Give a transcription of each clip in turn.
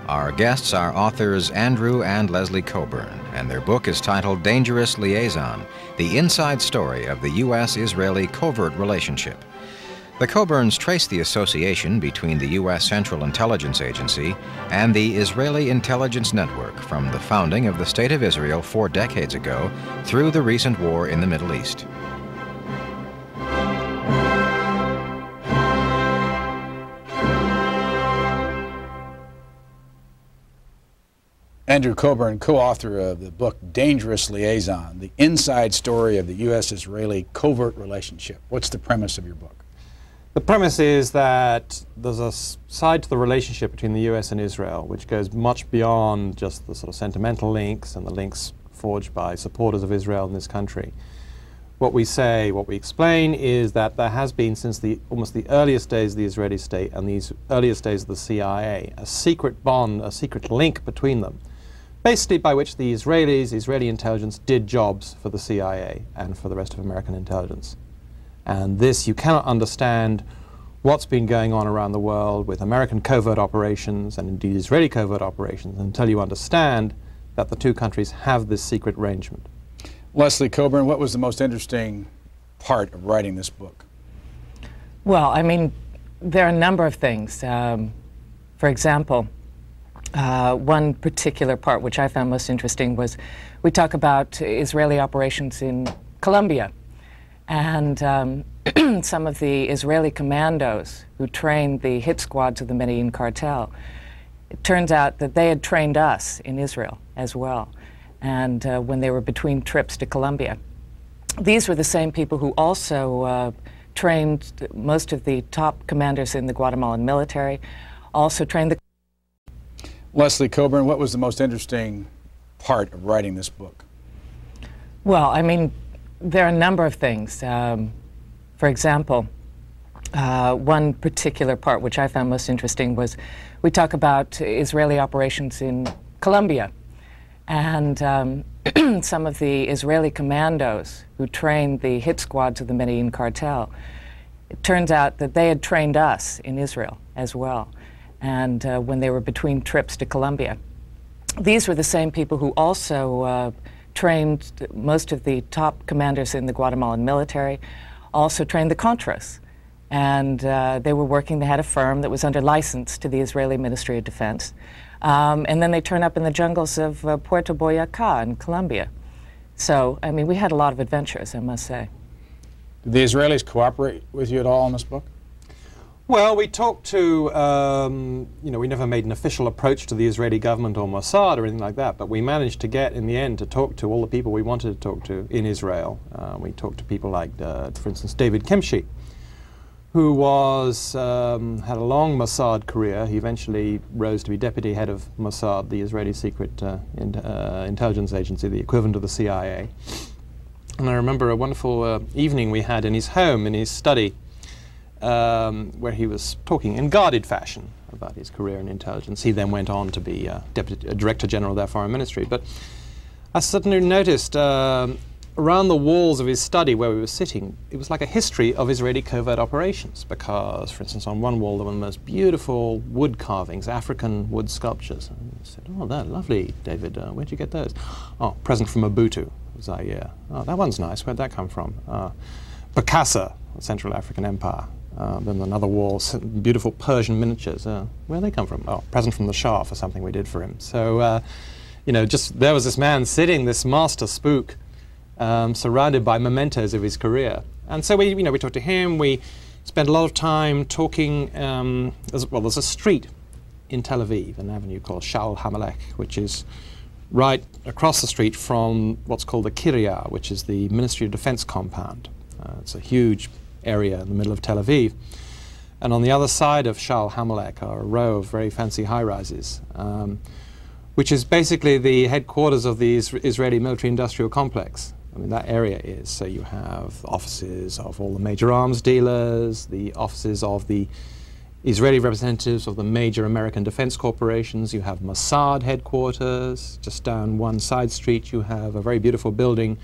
Our guests are authors Andrew and Leslie Cockburn, and their book is titled Dangerous Liaisons, the inside story of the U.S. Israeli covert relationship. The Coburns trace the association between the U.S. Central Intelligence Agency and the Israeli Intelligence Network from the founding of the State of Israel 4 decades ago through the recent war in the Middle East. Andrew Coburn, co-author of the book Dangerous Liaisons, the inside story of the U.S. Israeli covert relationship. What's the premise of your book? The premise is that there's a side to the relationship between the U.S. and Israel which goes much beyond just the sort of sentimental links and the links forged by supporters of Israel in this country. What we explain is that there has been since almost the earliest days of the Israeli state and the earliest days of the CIA, a secret bond, a secret link between them, basically by which the Israeli intelligence did jobs for the CIA and for the rest of American intelligence. And this, you cannot understand what's been going on around the world with American covert operations and indeed Israeli covert operations until you understand that the two countries have this secret arrangement. Leslie Coburn, what was the most interesting part of writing this book? Well, I mean, there are a number of things. For example, one particular part which I found most interesting was we talk about Israeli operations in Colombia. And some of the Israeli commandos who trained the hit squads of the Medellin cartel, it turns out that they had trained us in Israel as well. And when they were between trips to Colombia. These were the same people who also trained most of the top commanders in the Guatemalan military, also trained the... Leslie Coburn, what was the most interesting part of writing this book? Well, I mean, there are a number of things. For example, one particular part which I found most interesting was we talk about Israeli operations in Colombia. And some of the Israeli commandos who trained the hit squads of the Medellin cartel, it turns out that they had trained us in Israel as well. And when they were between trips to Colombia. These were the same people who also trained most of the top commanders in the Guatemalan military, also trained the Contras. And they were working, they had a firm that was under license to the Israeli Ministry of Defense. And then they turn up in the jungles of Puerto Boyacá in Colombia. So, I mean, we had a lot of adventures, I must say. Did the Israelis cooperate with you at all in this book? Well, we talked to, you know, we never made an official approach to the Israeli government or Mossad or anything like that, but we managed to get, in the end, to talk to all the people we wanted to talk to in Israel. We talked to people like, for instance, David Kimchi, who was, had a long Mossad career. He eventually rose to be deputy head of Mossad, the Israeli secret intelligence agency, the equivalent of the CIA. And I remember a wonderful evening we had in his home, in his study, where he was talking in guarded fashion about his career in intelligence. He then went on to be Director General of their Foreign Ministry. But I suddenly noticed around the walls of his study where we were sitting, it was like a history of Israeli covert operations because, for instance, on one wall there were the most beautiful wood carvings, African wood sculptures. And I said, oh, they're lovely, David. Where'd you get those? Oh, present from Mobutu. Zaire. Oh, that one's nice. Where'd that come from? Bokassa, the Central African Empire. Then another wall, beautiful Persian miniatures. Where'd they come from? Oh, present from the Shah for something we did for him. So, you know, just there was this man sitting, this master spook, surrounded by mementos of his career. And so we talked to him. We spent a lot of time talking. There's a street in Tel Aviv, an avenue called Sha'al HaMelech, which is right across the street from what's called the Kiryah, which is the Ministry of Defense compound. It's a huge area in the middle of Tel Aviv. And on the other side of Sha'al HaMelech are a row of very fancy high-rises, which is basically the headquarters of the Israeli military-industrial complex. I mean, that area is. So you have offices of all the major arms dealers, the offices of the Israeli representatives of the major American defense corporations. You have Mossad headquarters. Just down one side street, you have a very beautiful building,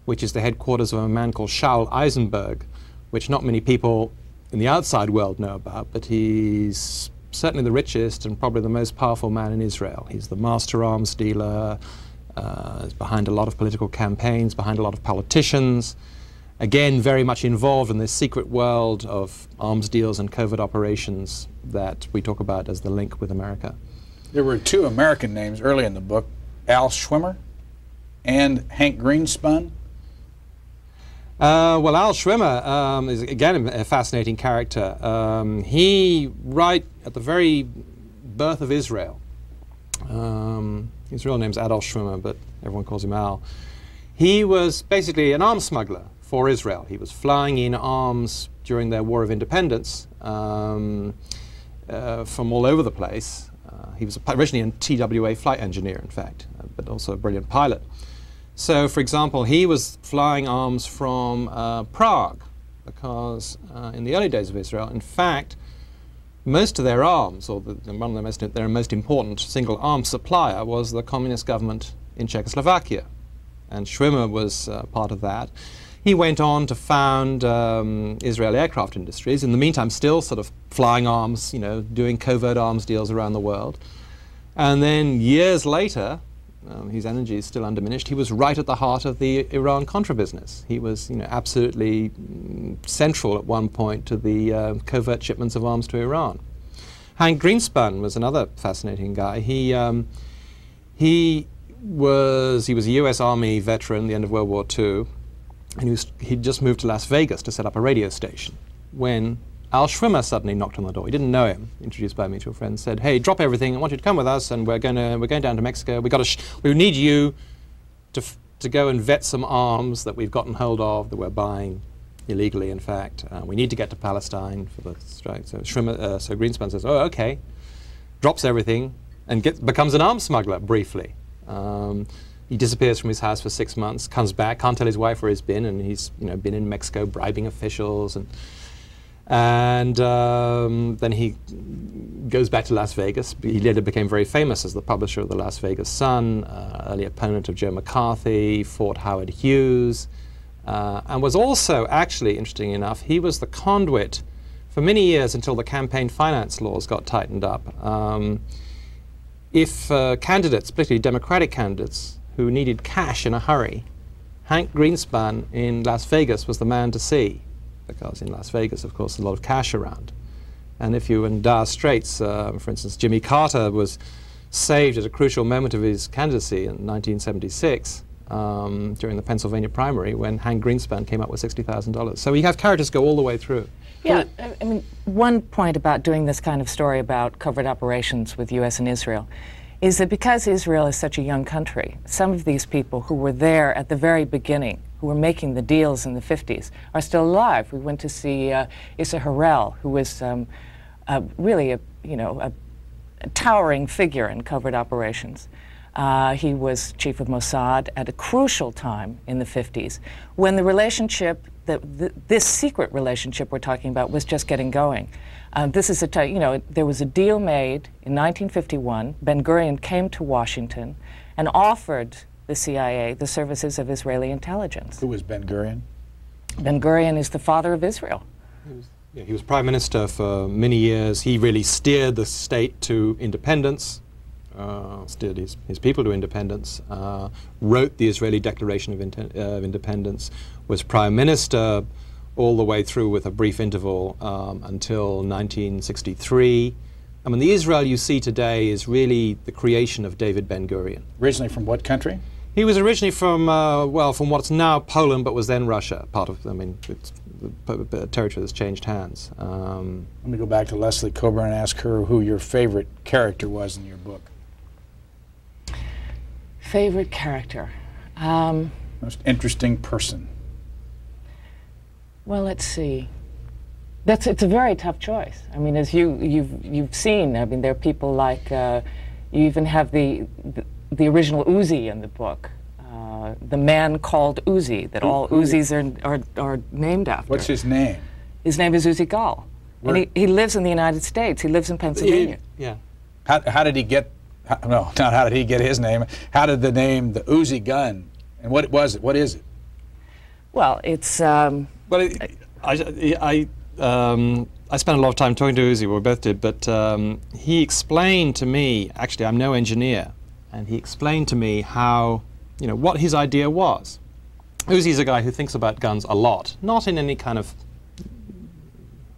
which is the headquarters of a man called Shaul Eisenberg, which not many people in the outside world know about, but he's certainly the richest and probably the most powerful man in Israel. He's the master arms dealer, is behind a lot of political campaigns, behind a lot of politicians. Again, very much involved in this secret world of arms deals and covert operations that we talk about as the link with America. There were two American names early in the book, Al Schwimmer and Hank Greenspan. Well, Al Schwimmer is, again, a fascinating character. He, right at the very birth of Israel, his real name's Adolf Schwimmer, but everyone calls him Al. He was basically an arms smuggler for Israel. He was flying in arms during their War of Independence from all over the place. He was originally a TWA flight engineer, in fact, but also a brilliant pilot. So, for example, he was flying arms from Prague, because in the early days of Israel, in fact, most of their arms, or one of their most important single arms supplier, was the communist government in Czechoslovakia. And Schwimmer was part of that. He went on to found Israeli aircraft industries, in the meantime still sort of flying arms, you know, doing covert arms deals around the world. And then years later, his energy is still undiminished, he was right at the heart of the Iran-Contra business. He was, you know, absolutely central at one point to the covert shipments of arms to Iran. Hank Greenspan was another fascinating guy. He was a U.S. Army veteran at the end of World War II, and he'd just moved to Las Vegas to set up a radio station when Al Schwimmer suddenly knocked on the door. He didn't know him, introduced by a mutual friend, said, "Hey, drop everything, I want you to come with us, and we're going down to Mexico. We need you to go and vet some arms that we've gotten hold of, that we're buying illegally, in fact. We need to get to Palestine for the strike." So Greenspan says, "Oh, okay," drops everything and becomes an arms smuggler briefly. He disappears from his house for 6 months, comes back, can't tell his wife where he's been, and he's, you know, been in Mexico bribing officials, and then he goes back to Las Vegas. He later became very famous as the publisher of the Las Vegas Sun, early opponent of Joe McCarthy, fought Howard Hughes, and was also, actually, interesting enough, he was the conduit for many years until the campaign finance laws got tightened up. If candidates, particularly Democratic candidates, who needed cash in a hurry, Hank Greenspan in Las Vegas was the man to see, because in Las Vegas, of course, there's a lot of cash around. And if you were in dire straits, for instance, Jimmy Carter was saved at a crucial moment of his candidacy in 1976 during the Pennsylvania primary when Hank Greenspan came up with $60,000. So we have characters go all the way through. Yeah, I mean, one point about doing this kind of story about covert operations with U.S. and Israel is that because Israel is such a young country, some of these people who were there at the very beginning, who were making the deals in the 50s, are still alive. We went to see Issa Harel, who was really a towering figure in covert operations. He was chief of Mossad at a crucial time in the 50s, when the relationship, this secret relationship we're talking about, was just getting going. This is there was a deal made in 1951. Ben-Gurion came to Washington and offered the CIA the services of Israeli intelligence. Who was Ben-Gurion? Ben-Gurion is the father of Israel. He was prime minister for many years. He really steered the state to independence, steered his people to independence, wrote the Israeli Declaration of Independence, was prime minister all the way through with a brief interval until 1963. I mean, the Israel you see today is really the creation of David Ben-Gurion. Originally from what country? He was originally from, from what's now Poland, but was then Russia. Part of, I mean, it's the territory that's changed hands. Let me go back to Leslie Cockburn and ask her who your favorite character was in your book. Favorite character? Most interesting person? Well, let's see. It's a very tough choice. I mean, as you've seen, I mean, there are people like, you even have the original Uzi in the book, the man called Uzi, that all Uzis are named after. What's his name? His name is Uzi Gal. And he lives in the United States. He lives in Pennsylvania. Yeah. How did he get, no, not how did he get his name, how did the name, the Uzi gun, and what was it? What is it? Well, it's... Well, I spent a lot of time talking to Uzi, we both did, but he explained to me, actually I'm no engineer, and he explained to me how, what his idea was. Uzi's a guy who thinks about guns a lot, not in any kind of,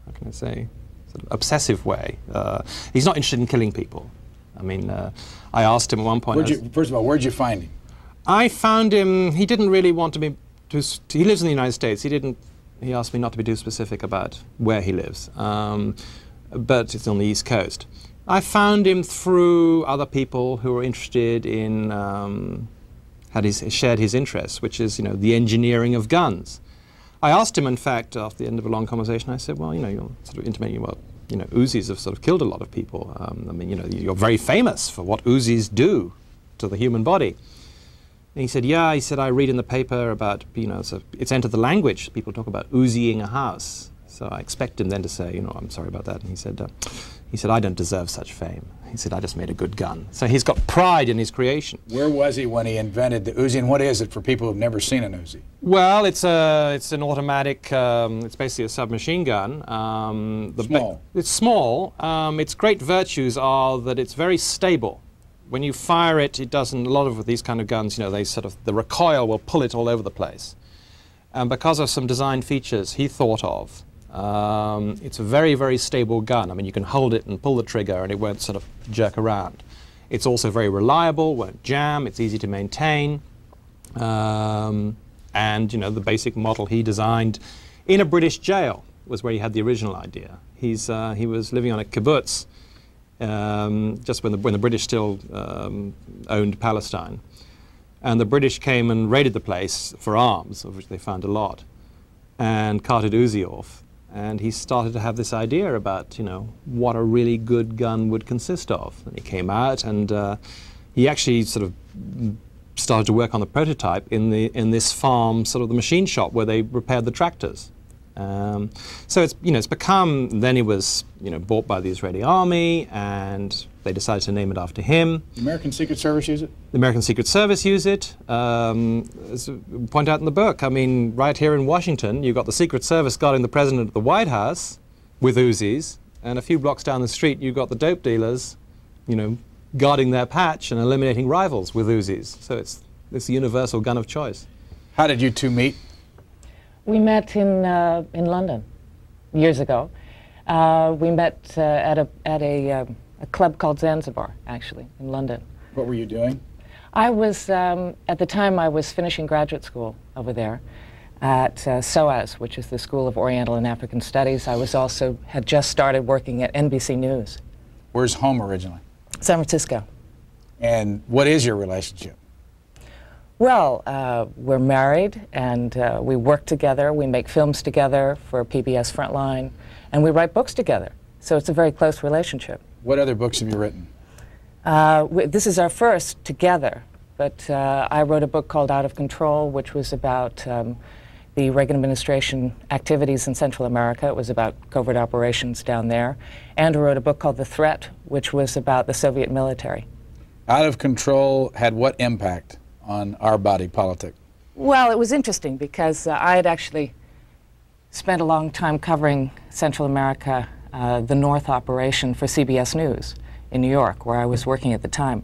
how can I say, sort of obsessive way. He's not interested in killing people. I mean, I asked him at one point. First of all, where'd you find him? I found him, he didn't really want to be, he lives in the United States. He asked me not to be too specific about where he lives, but it's on the East Coast. I found him through other people who were interested in, shared his interests, which is, the engineering of guns. I asked him, in fact, after the end of a long conversation, I said, well, you're sort of intimating, well, Uzis have sort of killed a lot of people. I mean, you're very famous for what Uzis do to the human body. And he said, yeah, he said, I read in the paper about, so it's entered the language. People talk about Uziing a house. So I expect him then to say, I'm sorry about that. And he said, I don't deserve such fame. He said, I just made a good gun. So he's got pride in his creation. Where was he when he invented the Uzi, and what is it for people who've never seen an Uzi? Well, it's an automatic, it's basically a submachine gun. Small. It's small. Its great virtues are that it's very stable. When you fire it, it doesn't, a lot of these kind of guns, the recoil will pull it all over the place. And because of some design features he thought of, it's a very, very stable gun. I mean, you can hold it and pull the trigger and it won't sort of jerk around. It's also very reliable, won't jam, it's easy to maintain. And, the basic model he designed in a British jail was where he had the original idea. He was living on a kibbutz just when the British still owned Palestine. And the British came and raided the place for arms, of which they found a lot, and carted Uzi off. And he started to have this idea about, what a really good gun would consist of. And he came out and he actually sort of started to work on the prototype in this farm, sort of the machine shop where they repaired the tractors. So it's become, then he was, bought by the Israeli army, and they decided to name it after him. The American Secret Service use it? The American Secret Service use it. As we point out in the book, I mean, right here in Washington, you've got the Secret Service guarding the president at the White House with Uzis, and a few blocks down the street, you've got the dope dealers, guarding their patch and eliminating rivals with Uzis. So it's the universal gun of choice. How did you two meet? We met in London years ago. We met at a club called Zanzibar, actually, in London. What were you doing? I was, at the time, I was finishing graduate school over there at SOAS, which is the School of Oriental and African Studies. I was also, had just started working at NBC News. Where's home originally? San Francisco. And what is your relationship? Well, we're married, and we work together. We make films together for PBS Frontline, and we write books together. So it's a very close relationship. What other books have you written? This is our first together, but I wrote a book called Out of Control, which was about the Reagan administration activities in Central America. It was about covert operations down there. Andrew wrote a book called The Threat, which was about the Soviet military. Out of Control had what impact on our body politic? Well, it was interesting because I had actually spent a long time covering Central America, the North operation for CBS News in New York, where I was working at the time.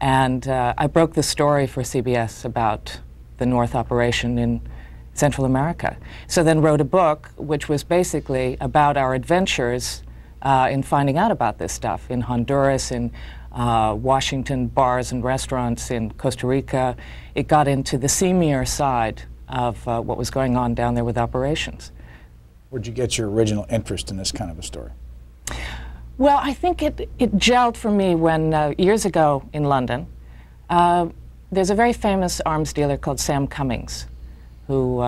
And I broke the story for CBS about the North operation in Central America. So then wrote a book which was basically about our adventures in finding out about this stuff in Honduras, in Washington, bars and restaurants in Costa Rica. It got into the seamier side of what was going on down there with operations. Where'd you get your original interest in this kind of a story? Well, I think it gelled for me when, years ago in London, there's a very famous arms dealer called Sam Cummings, who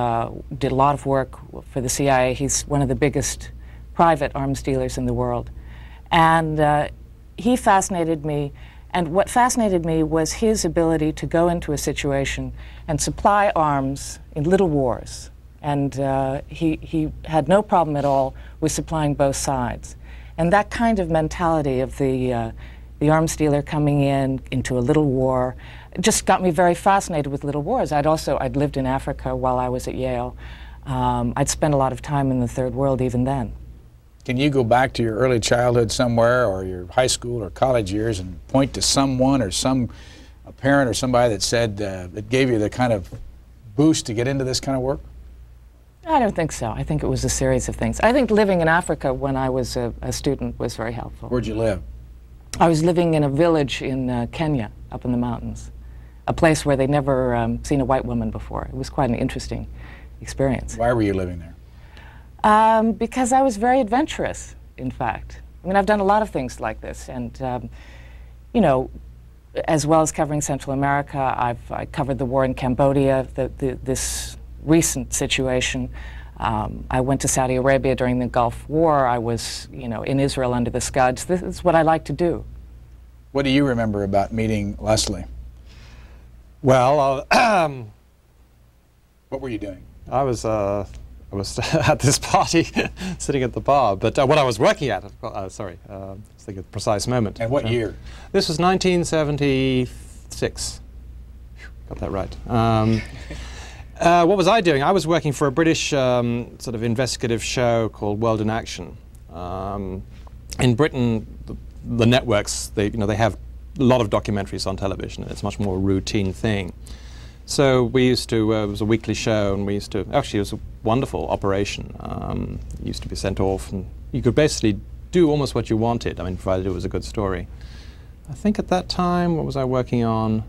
did a lot of work for the CIA. He's one of the biggest private arms dealers in the world. And he fascinated me, and what fascinated me was his ability to go into a situation and supply arms in little wars. And he had no problem at all with supplying both sides. And that kind of mentality of the arms dealer coming into a little war just got me very fascinated with little wars. I'd lived in Africa while I was at Yale. I'd spent a lot of time in the Third World even then. Can you go back to your early childhood somewhere, or your high school or college years, and point to someone or a parent or somebody that said, that gave you the kind of boost to get into this kind of work? I don't think so. I think it was a series of things. I think living in Africa when I was a student was very helpful. Where'd you live? I was living in a village in Kenya, up in the mountains, a place where they'd never seen a white woman before. It was quite an interesting experience. Why were you living there? Because I was very adventurous, in fact. I mean, I've done a lot of things like this, and you know, as well as covering Central America, I covered the war in Cambodia, this recent situation. I went to Saudi Arabia during the Gulf War. I was, you know, in Israel under the Scuds. This is what I like to do. What do you remember about meeting Leslie? Well, what were you doing? I was at this party, sitting at the bar. But what I was working at, sorry, I was thinking of the precise moment. And what year? This was 1976. Got that right. What was I doing? I was working for a British sort of investigative show called World in Action. In Britain, the networks, they have a lot of documentaries on television. It's a much more routine thing. So we used to, it was a weekly show, and we used to, actually it was a wonderful operation. You used to be sent off, and you could basically do almost what you wanted, I mean, provided it was a good story. I think at that time, what was I working on?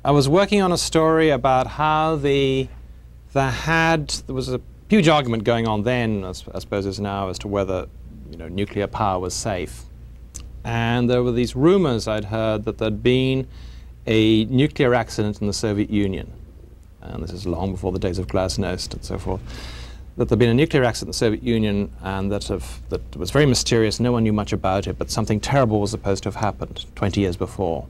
I was working on a story about how there was a huge argument going on then, I suppose as now, as to whether nuclear power was safe. And there were these rumors I'd heard that there'd been a nuclear accident in the Soviet Union, and this is long before the days of Glasnost and so forth, that there'd been a nuclear accident in the Soviet Union, and that was very mysterious, no one knew much about it, but something terrible was supposed to have happened 20 years before.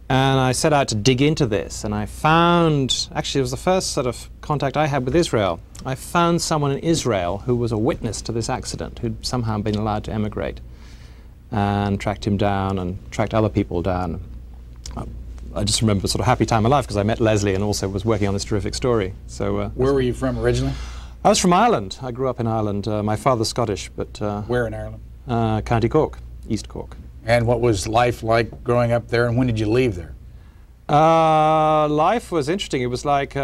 And I set out to dig into this, and I found, actually it was the first sort of contact I had with Israel. I found someone in Israel who was a witness to this accident, who'd somehow been allowed to emigrate, and tracked him down and tracked other people down. I just remember a sort of happy time of life because I met Leslie and also was working on this terrific story. So, where were you from originally? I was from Ireland. I grew up in Ireland. My father's Scottish, but... where in Ireland? County Cork, East Cork. And what was life like growing up there, and when did you leave there? Life was interesting. It was like,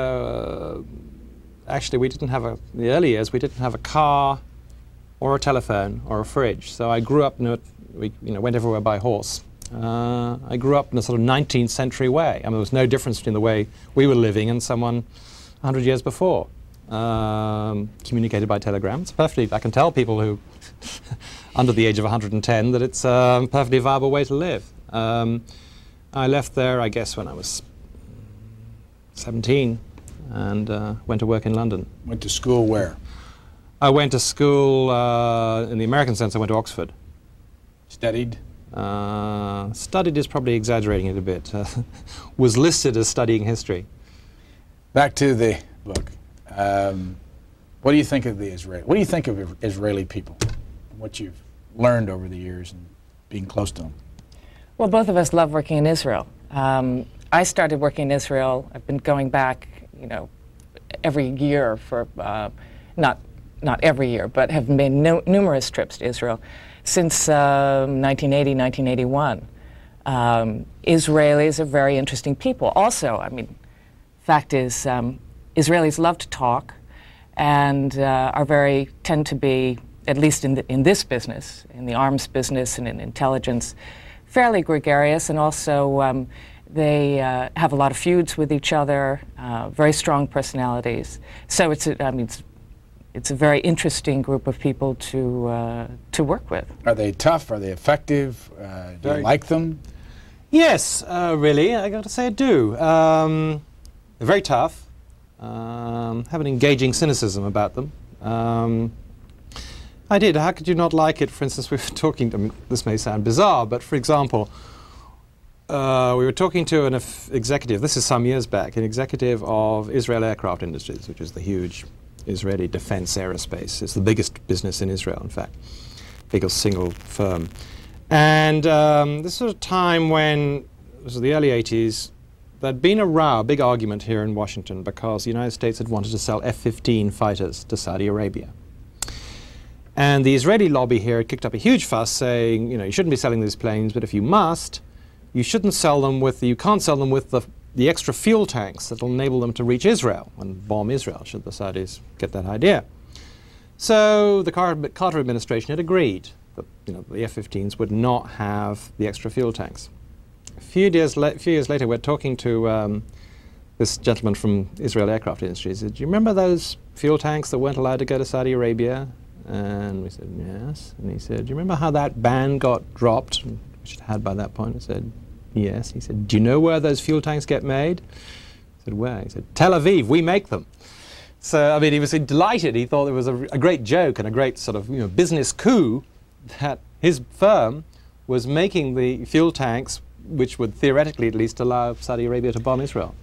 actually we didn't have in the early years, we didn't have a car or a telephone or a fridge. So I grew up, we went everywhere by horse. I grew up in a sort of 19th century way. I mean, there was no difference between the way we were living and someone 100 years before. Communicated by telegram. It's perfectly, I can tell people who under the age of 110 that it's a perfectly viable way to live. I left there, I guess, when I was 17 and went to work in London. Went to school where? I went to school, in the American sense, I went to Oxford. Studied? Studied is probably exaggerating it a bit. Was listed as studying history. Back to the book. What do you think of the Israeli? What do you think of Israeli people? What you've learned over the years and being close to them? Well, both of us love working in Israel. I started working in Israel. I've been going back, every year for not every year, but have made numerous trips to Israel since 1980, 1981. Israelis are very interesting people. Also, I mean, fact is, Israelis love to talk and tend to be, at least in this business, in the arms business and in intelligence, fairly gregarious, and also they have a lot of feuds with each other, very strong personalities. So it's a very interesting group of people to work with. Are they tough? Are they effective? Do you like them? Yes, really, I got to say I do. They're very tough. Have an engaging cynicism about them. I did. How could you not like it? For instance, we were talking, I mean, this may sound bizarre, but for example, we were talking to an executive, this is some years back, an executive of Israel Aircraft Industries, which is the huge Israeli defense aerospace. It's the biggest business in Israel, in fact, biggest single firm. And this was a time when, it was the early 80s, there'd been a row, a big argument here in Washington because the United States had wanted to sell F-15 fighters to Saudi Arabia. And the Israeli lobby here had kicked up a huge fuss saying, you know, you shouldn't be selling these planes, but if you must, you shouldn't sell them with, you can't sell them with the extra fuel tanks that will enable them to reach Israel and bomb Israel, should the Saudis get that idea. So the Carter administration had agreed that, you know, the F-15s would not have the extra fuel tanks. A few years later, we're talking to this gentleman from Israeli Aircraft Industries. He said, do you remember those fuel tanks that weren't allowed to go to Saudi Arabia? And we said, yes. And he said, do you remember how that ban got dropped, which it had by that point? I said, yes. He said, do you know where those fuel tanks get made? I said, where? He said, Tel Aviv, we make them. So, I mean, he was delighted. He thought it was a great joke and a great sort of, you know, business coup that his firm was making the fuel tanks which would theoretically at least allow Saudi Arabia to bomb Israel.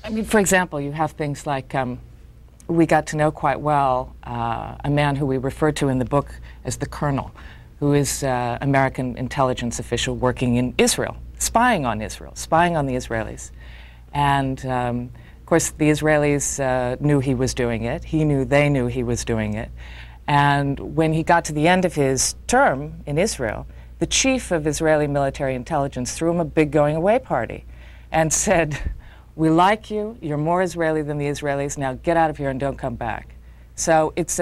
I mean, for example, you have things like, we got to know quite well a man who we refer to in the book as the Colonel, who is an American intelligence official working in Israel, spying on the Israelis. And of course, the Israelis knew he was doing it. They knew he was doing it. And when he got to the end of his term in Israel, the chief of Israeli military intelligence threw him a big going-away party and said, we like you, you're more Israeli than the Israelis, now get out of here and don't come back. So it's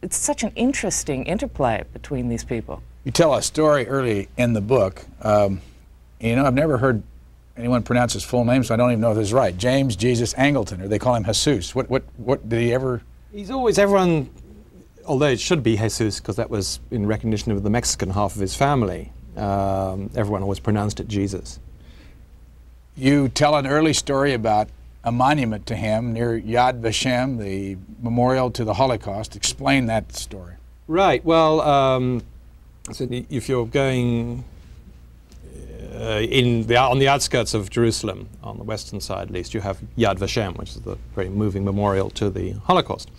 such an interesting interplay between these people. You tell a story early in the book. You know, I've never heard anyone pronounce his full name, so I don't even know if this is right. James Jesus Angleton, or they call him Jesus. What did he ever? He's always, everyone, although it should be Jesus, because that was in recognition of the Mexican half of his family, everyone always pronounced it Jesus. You tell an early story about a monument to him near Yad Vashem, the memorial to the Holocaust. Explain that story. Right. Well, so if you're going on the outskirts of Jerusalem, on the western side at least, you have Yad Vashem, which is the very moving memorial to the Holocaust.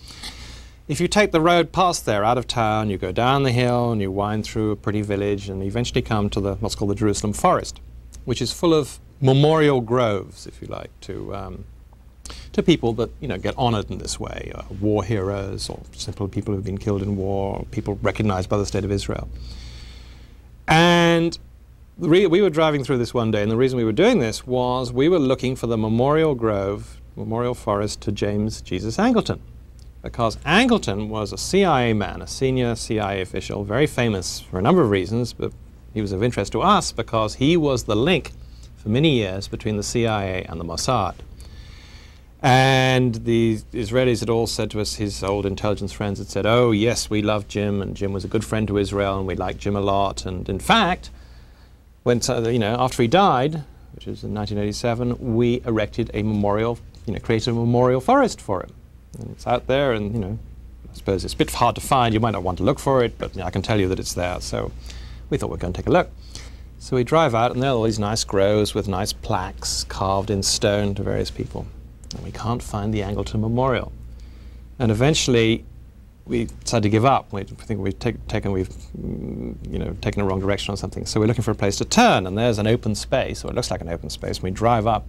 If you take the road past there, out of town, you go down the hill and you wind through a pretty village and eventually come to what's called the Jerusalem Forest, which is full of memorial groves, if you like, to people that, you know, get honored in this way, war heroes or simple people who've been killed in war, or people recognized by the State of Israel. And we were driving through this one day, and the reason we were doing this was we were looking for the memorial grove, memorial forest to James Jesus Angleton, because Angleton was a CIA man, a senior CIA official, very famous for a number of reasons, but he was of interest to us because he was the link for many years between the CIA and the Mossad. And the Israelis had all said to us, his old intelligence friends had said, oh yes, we love Jim, and Jim was a good friend to Israel, and we liked Jim a lot. And in fact, when, you know, after he died, which was in 1987, we erected a memorial, you know, created a memorial forest for him. And it's out there, and, you know, I suppose it's a bit hard to find. You might not want to look for it, but, you know, I can tell you that it's there. So we thought we'd go and take a look. So we drive out, and there are all these nice groves with nice plaques carved in stone to various people. And we can't find the Angleton Memorial. And eventually, we decided to give up. We think we've taken the wrong direction or something. So we're looking for a place to turn, and there's an open space, or it looks like an open space, and we drive up.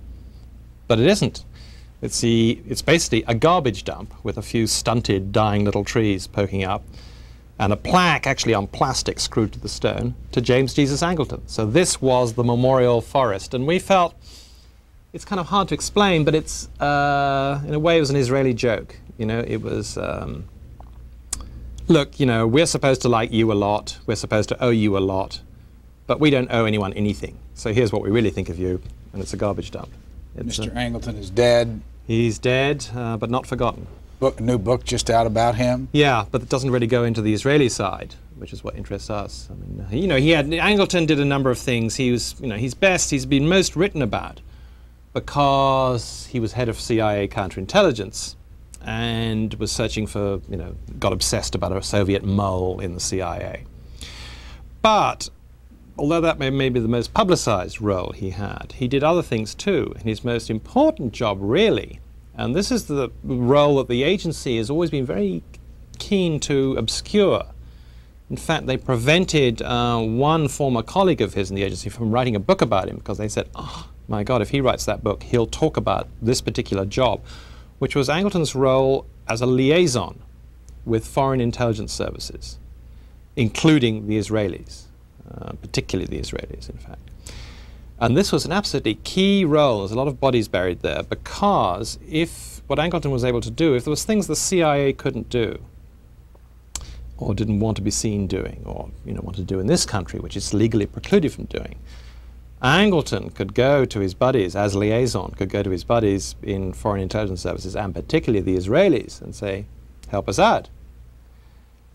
But it isn't. It's basically a garbage dump with a few stunted, dying little trees poking up, and a plaque actually on plastic screwed to the stone to James Jesus Angleton. So this was the memorial forest, and we felt it's kind of hard to explain, but it's in a way it was an Israeli joke. You know, it was look, you know, we're supposed to like you a lot, we're supposed to owe you a lot, but we don't owe anyone anything. So here's what we really think of you, and it's a garbage dump. Mr. Angleton is dead. He's dead, but not forgotten. A new book just out about him? Yeah, but it doesn't really go into the Israeli side, which is what interests us. I mean, you know, Angleton did a number of things. He was, you know, he's been most written about because he was head of CIA counterintelligence and was searching for, you know, got obsessed about a Soviet mole in the CIA. But although that may be the most publicized role he had, he did other things too. And his most important job, really, and this is the role that the agency has always been very keen to obscure. In fact, they prevented one former colleague of his in the agency from writing a book about him because they said, oh my God, if he writes that book, he'll talk about this particular job, which was Angleton's role as a liaison with foreign intelligence services. including the Israelis, particularly the Israelis, in fact. And this was an absolutely key role. There's a lot of bodies buried there, because if what Angleton was able to do, if there was things the CIA couldn't do, or didn't want to be seen doing, or wanted to do in this country, which it's legally precluded from doing, Angleton could go to his buddies, as liaison, could go to his buddies in foreign intelligence services, and particularly the Israelis, and say, help us out.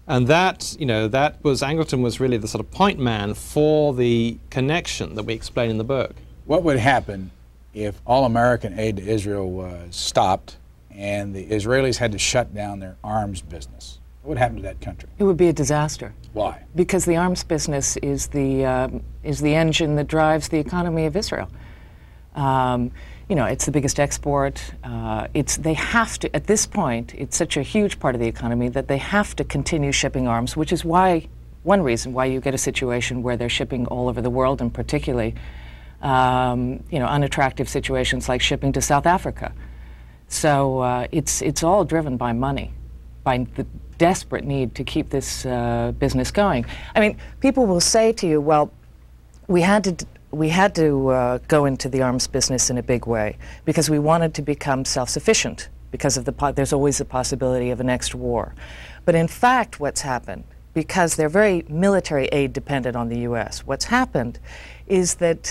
And that, Angleton was really the sort of point man for the connection that we explain in the book. What would happen if all American aid to Israel was stopped and the Israelis had to shut down their arms business? What would happen to that country? It would be a disaster. Why? Because the arms business is the engine that drives the economy of Israel. It's the biggest export. They have to, at this point, it's such a huge part of the economy that they have to continue shipping arms, which is one reason why you get a situation where they're shipping all over the world, and particularly, unattractive situations like shipping to South Africa. So it's all driven by money, by the desperate need to keep this business going. I mean, people will say to you, well, we had to go into the arms business in a big way because we wanted to become self-sufficient, because of there's always the possibility of a next war. But in fact, what's happened, because they're very military aid dependent on the U.S., what's happened is that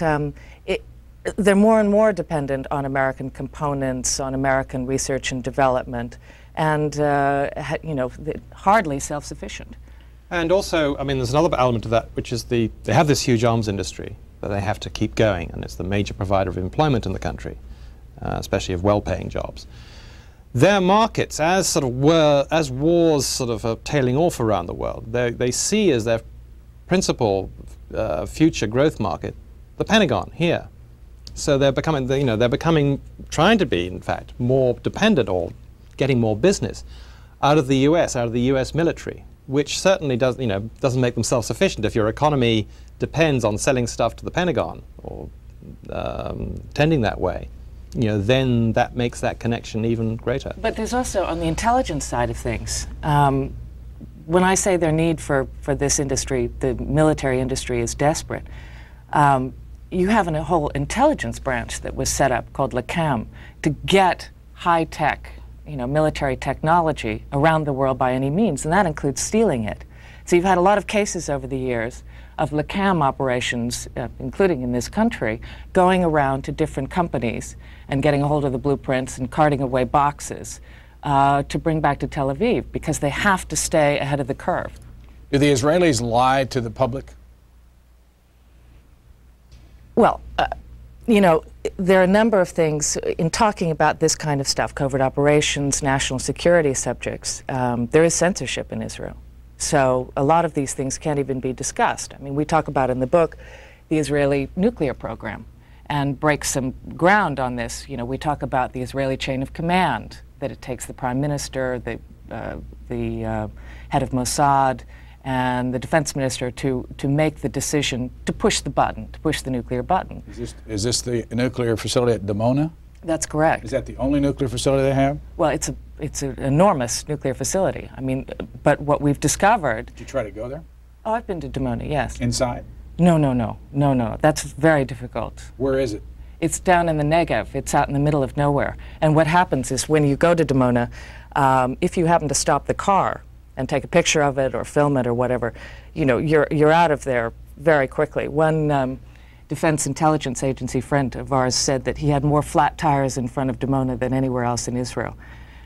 they're more and more dependent on American components, on American research and development, and hardly self-sufficient. And also, I mean, there's another element of that, which is they have this huge arms industry that they have to keep going, and it's the major provider of employment in the country, especially of well-paying jobs. Their markets, as wars sort of are tailing off around the world, they see as their principal future growth market the Pentagon here. So they're becoming, trying to be, in fact, more dependent, or getting more business out of the U.S. military, which certainly doesn't make them self-sufficient. If your economy depends on selling stuff to the Pentagon or tending that way, then that makes that connection even greater. But there's also, on the intelligence side of things, when I say their need for this industry, the military industry is desperate, you have a whole intelligence branch that was set up called Lechem to get high-tech, military technology around the world by any means, and that includes stealing it. So you've had a lot of cases over the years of Lechem operations, including in this country, going around to different companies and getting a hold of the blueprints and carting away boxes to bring back to Tel Aviv, because they have to stay ahead of the curve. Do the Israelis lie to the public? Well, there are a number of things in talking about this kind of stuff, covert operations, national security subjects. There is censorship in Israel. So a lot of these things can't even be discussed. I mean, we talk about in the book the Israeli nuclear program and break some ground on this. We talk about the Israeli chain of command, that it takes the prime minister, the head of Mossad, and the defense minister to make the decision to push the button, to push the nuclear button. Is this the nuclear facility at Dimona? That's correct. Is that the only nuclear facility they have? Well, it's an enormous nuclear facility. I mean, but what we've discovered... Did you try to go there? Oh, I've been to Dimona, yes. Inside? No. That's very difficult. Where is it? It's down in the Negev. It's out in the middle of nowhere. And what happens is when you go to Dimona, if you happen to stop the car and take a picture of it or film it or whatever, you're out of there very quickly. One Defense Intelligence Agency friend of ours said that he had more flat tires in front of Dimona than anywhere else in Israel.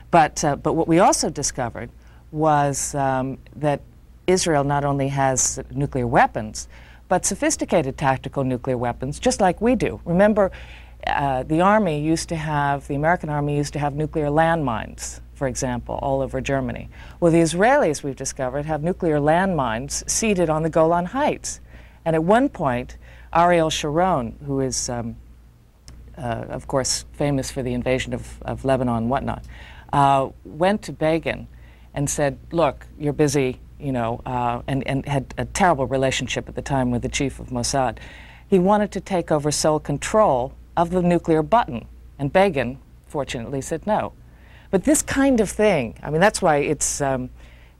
But what we also discovered was that Israel not only has nuclear weapons, but sophisticated tactical nuclear weapons, just like we do. Remember, the American Army used to have nuclear landmines, for example, all over Germany. Well, the Israelis, we've discovered, have nuclear landmines seated on the Golan Heights. And at one point, Ariel Sharon, who is, of course, famous for the invasion of Lebanon and whatnot, went to Begin and said, look, you're busy, and had a terrible relationship at the time with the chief of Mossad. He wanted to take over sole control of the nuclear button, and Begin, fortunately, said no. But this kind of thing, I mean, that's why it's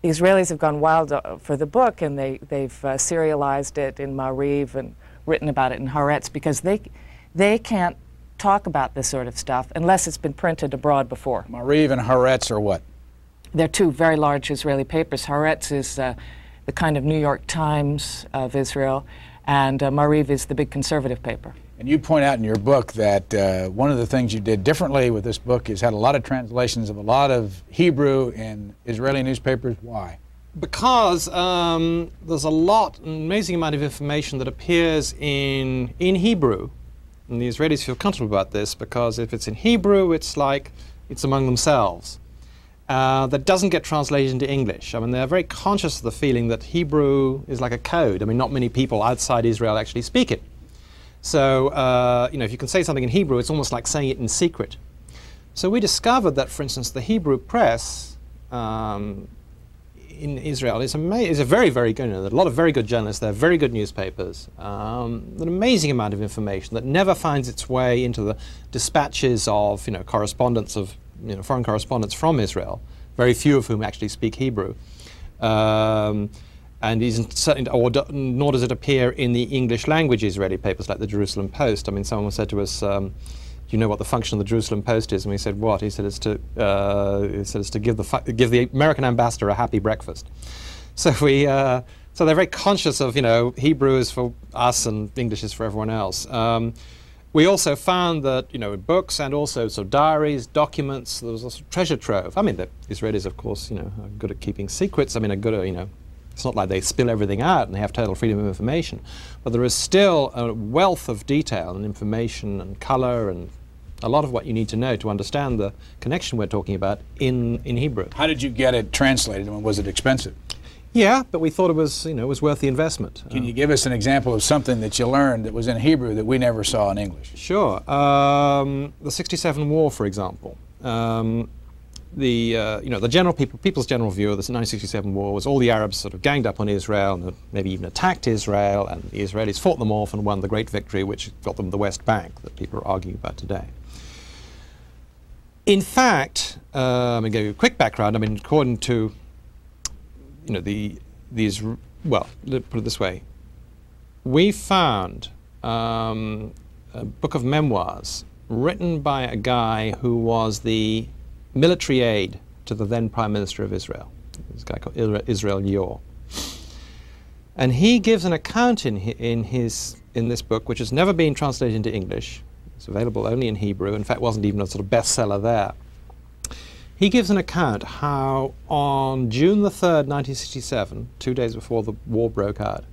the Israelis have gone wild for the book, and they've serialized it in Ma'ariv and written about it in Haaretz, because they can't talk about this sort of stuff unless it's been printed abroad before. Ma'ariv and Haaretz are what? They're two very large Israeli papers. Haaretz is the kind of New York Times of Israel, and Ma'ariv is the big conservative paper. And you point out in your book that one of the things you did differently with this book is had a lot of translations of a lot of Hebrew in Israeli newspapers. Why? Because there's an amazing amount of information that appears in Hebrew, and the Israelis feel comfortable about this, because if it's in Hebrew, it's like it's among themselves. That doesn't get translated into English. I mean, they're very conscious of the feeling that Hebrew is like a code. I mean, not many people outside Israel actually speak it. So, you know, if you can say something in Hebrew, it's almost like saying it in secret. So we discovered that, for instance, the Hebrew press in Israel is a very, very good, you know, there are a lot of very good journalists, there are very good newspapers, an amazing amount of information that never finds its way into the dispatches of, you know, correspondents of, you know, foreign correspondents from Israel, very few of whom actually speak Hebrew. And nor does it appear in the English language Israeli papers like the Jerusalem Post. I mean, someone said to us, do you know what the function of the Jerusalem Post is? And we said, what? He said, it's to give the American ambassador a happy breakfast. So so they're very conscious of, you know, Hebrew is for us and English is for everyone else. We also found that, you know, books and also sort of diaries, documents, there was a treasure trove. I mean, the Israelis, of course, you know, are good at keeping secrets. I mean, are good at, you know, it's not like they spill everything out and they have total freedom of information, but there is still a wealth of detail and information and color and a lot of what you need to know to understand the connection we're talking about in Hebrew. How did you get it translated, and was it expensive? Yeah, but we thought it was, you know, it was worth the investment. Can you give us an example of something that you learned that was in Hebrew that we never saw in English? Sure. The '67 war, for example. You know, the people's general view of the 1967 war was all the Arabs sort of ganged up on Israel and maybe even attacked Israel, and the Israelis fought them off and won the great victory, which got them the West Bank that people are arguing about today. In fact, I'm going to give you a quick background. I mean, according to, you know, well, let's put it this way. We found a book of memoirs written by a guy who was the military aide to the then Prime Minister of Israel, this guy called Israel Yor. And he gives an account in this book, which has never been translated into English. It's available only in Hebrew. In fact, wasn't even a sort of bestseller there. He gives an account how on June the 3rd, 1967, 2 days before the war broke out,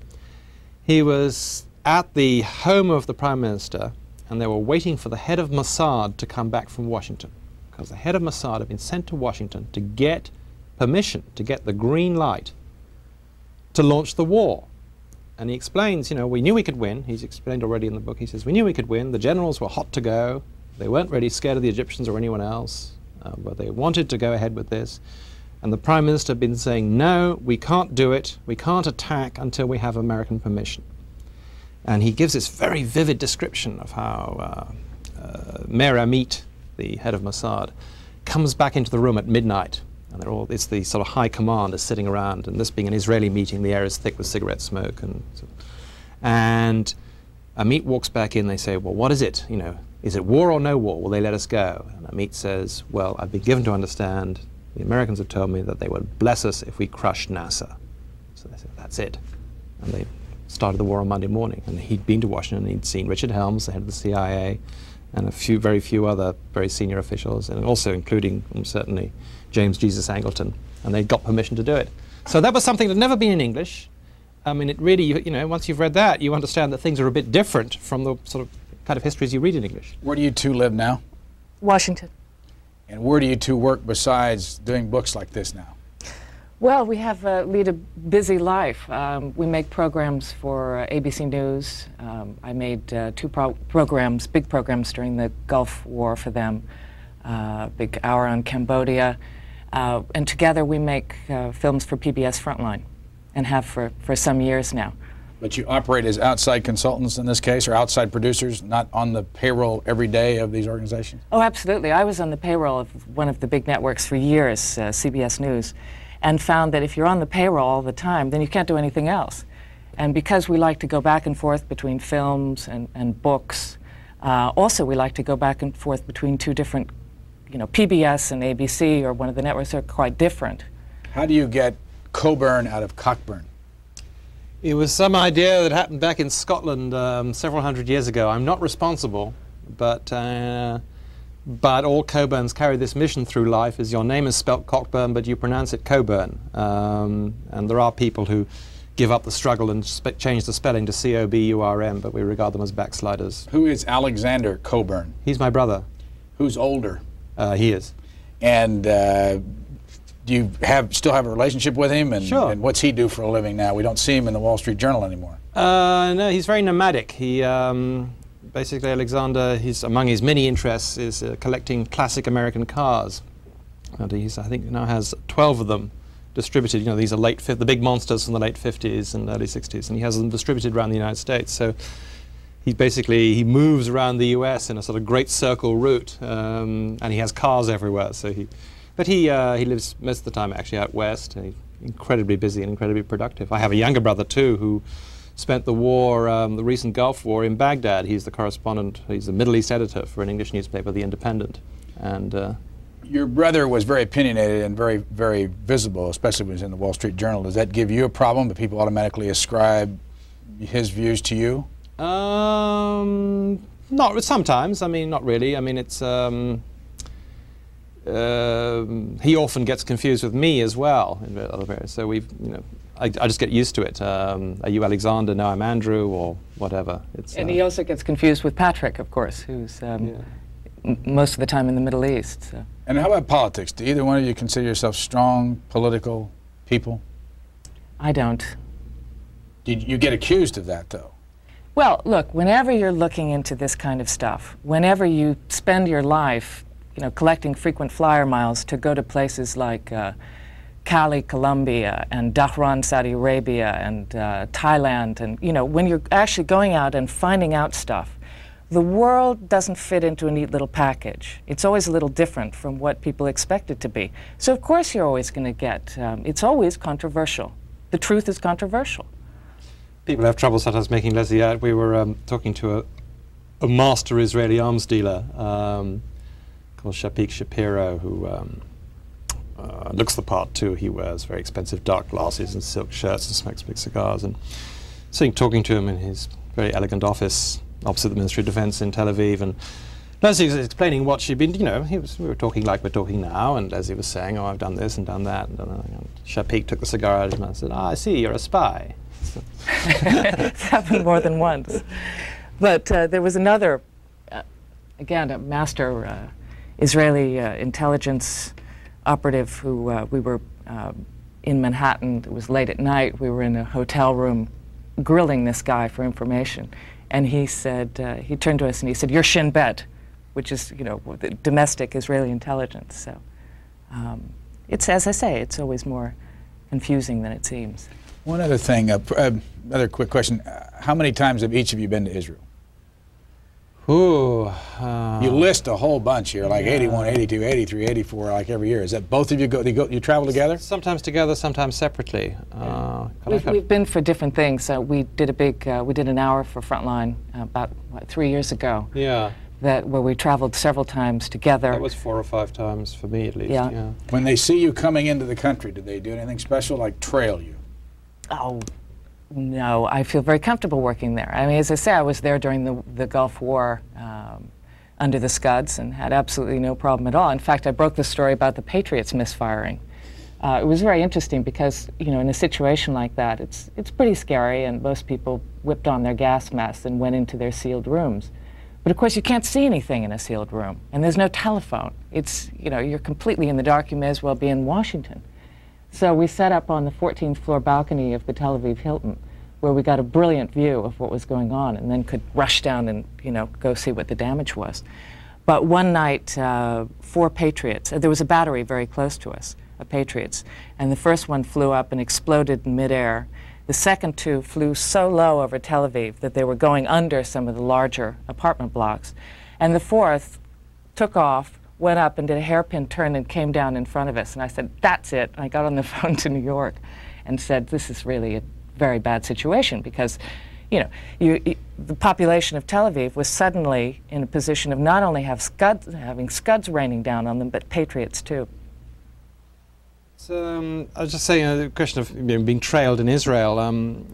he was at the home of the Prime Minister, and they were waiting for the head of Mossad to come back from Washington, because the head of Mossad had been sent to Washington to get permission, to get the green light to launch the war. And he explains, you know, we knew we could win. He's explained already in the book. He says, we knew we could win. The generals were hot to go. They weren't really scared of the Egyptians or anyone else, but they wanted to go ahead with this. And the Prime Minister had been saying, no, we can't do it. We can't attack until we have American permission. And he gives this very vivid description of how Meir Amit, the head of Mossad, comes back into the room at midnight, and it's the sort of high command is sitting around, and this being an Israeli meeting, the air is thick with cigarette smoke, and Amit walks back in. They say, well, what is it? You know, is it war or no war? Will they let us go? And Amit says, well, I've been given to understand, the Americans have told me that they would bless us if we crushed NASA. So they said, that's it. And they started the war on Monday morning, and he'd been to Washington, and he'd seen Richard Helms, the head of the CIA, and very few other very senior officials, and also including certainly James Jesus Angleton, and they got permission to do it. So that was something that had never been in English. I mean, it really, you know, once you've read that, you understand that things are a bit different from the sort of kind of histories you read in English. Where do you two live now? Washington. And where do you two work besides doing books like this now? Well, we lead a busy life. We make programs for ABC News. I made two programs, big programs during the Gulf War for them, big hour on Cambodia. And together we make films for PBS Frontline, and have for some years now. But you operate as outside consultants in this case, or outside producers, not on the payroll every day of these organizations? Oh, absolutely. I was on the payroll of one of the big networks for years, CBS News. and found that if you're on the payroll all the time, then you can't do anything else. And because we like to go back and forth between films and books, also we like to go back and forth between two different, PBS and ABC or one of the networks are quite different. How do you get Coburn out of Cockburn? It was some idea that happened back in Scotland several hundred years ago. I'm not responsible, but all Coburns carry this mission through life: is your name is spelt Cockburn, but you pronounce it Coburn. And there are people who give up the struggle and change the spelling to C-O-B-U-R-M, but we regard them as backsliders. Who is Alexander Coburn? He's my brother. Who's older? He is. And do you still have a relationship with him? And, Sure. And what's he do for a living now? We don't see him in the Wall Street Journal anymore. No, he's very nomadic. He basically, Alexander, among his many interests is collecting classic American cars. And I think now has 12 of them distributed. These are the big monsters from the late 50s and early 60s, and he has them distributed around the United States. So he moves around the U.S. in a sort of great circle route, and he has cars everywhere. So he lives most of the time actually out west. And he's incredibly busy and incredibly productive. I have a younger brother too who spent the war, the recent Gulf War, in Baghdad. He's the correspondent. He's the Middle East editor for an English newspaper, The Independent, and. Your brother was very opinionated and very, very visible, especially when he was in the Wall Street Journal. Does that give you a problem that people automatically ascribe his views to you? Not sometimes. I mean, not really. I mean, it's he often gets confused with me as well in other areas. So I just get used to it. Are you Alexander? No, I'm Andrew, or whatever. And he also gets confused with Patrick, of course, who's most of the time in the Middle East. So. And how about politics? Do either one of you consider yourself strong political people? I don't. You get accused of that, though. Well, look, whenever you're looking into this kind of stuff, whenever you spend your life, collecting frequent flyer miles to go to places like Cali, Colombia, and Dhahran, Saudi Arabia, and Thailand, and, when you're actually going out and finding out stuff, the world doesn't fit into a neat little package. It's always a little different from what people expect it to be. So of course you're always going to get, it's always controversial. The truth is controversial. People have trouble sometimes making Leslie out. We were talking to a master Israeli arms dealer called Shapiro, who looks the part too. He wears very expensive dark glasses and silk shirts and smokes big cigars. And sitting talking to him in his very elegant office opposite the Ministry of Defense in Tel Aviv, and Leslie was explaining what she'd been, we were talking like we're talking now, and Leslie was saying, oh, I've done this and done that, and Shapik took the cigar out of his mouth and said, I see, you're a spy. It's happened more than once. But there was another, again, a master Israeli intelligence operative who we were in Manhattan. It was late at night. We were in a hotel room grilling this guy for information. And he said, he turned to us and he said, you're Shin Bet, which is, the domestic Israeli intelligence. So it's, as I say, it's always more confusing than it seems. One other thing, another quick question. How many times have each of you been to Israel? Ooh, you list a whole bunch here, like 81, 82, 83, 84, like every year. Is that both of you you travel together? Sometimes together, sometimes separately. We've been for different things. We did we did an hour for Frontline about 3 years ago. Yeah. Where we traveled several times together. That was 4 or 5 times for me, at least. Yeah. When they see you coming into the country, do they do anything special, like trail you? Oh, no, I feel very comfortable working there. I mean, as I say, I was there during the Gulf War under the Scuds and had absolutely no problem at all. In fact, I broke the story about the Patriots misfiring. It was very interesting because, in a situation like that, it's pretty scary, and most people whipped on their gas masks and went into their sealed rooms. But of course, you can't see anything in a sealed room, and there's no telephone. It's, you're completely in the dark. You may as well be in Washington. So we set up on the 14th floor balcony of the Tel Aviv Hilton, where we got a brilliant view of what was going on, and then could rush down and, go see what the damage was. But one night, 4 Patriots, there was a battery very close to us, of Patriots, and the first one flew up and exploded in midair. The second 2 flew so low over Tel Aviv that they were going under some of the larger apartment blocks. And the 4th took off, went up and did a hairpin turn and came down in front of us. And I said, that's it. And I got on the phone to New York and said, this is really a very bad situation, because the population of Tel Aviv was suddenly in a position of not only having scuds raining down on them, but patriots too. So, I was just saying, the question of being trailed in Israel.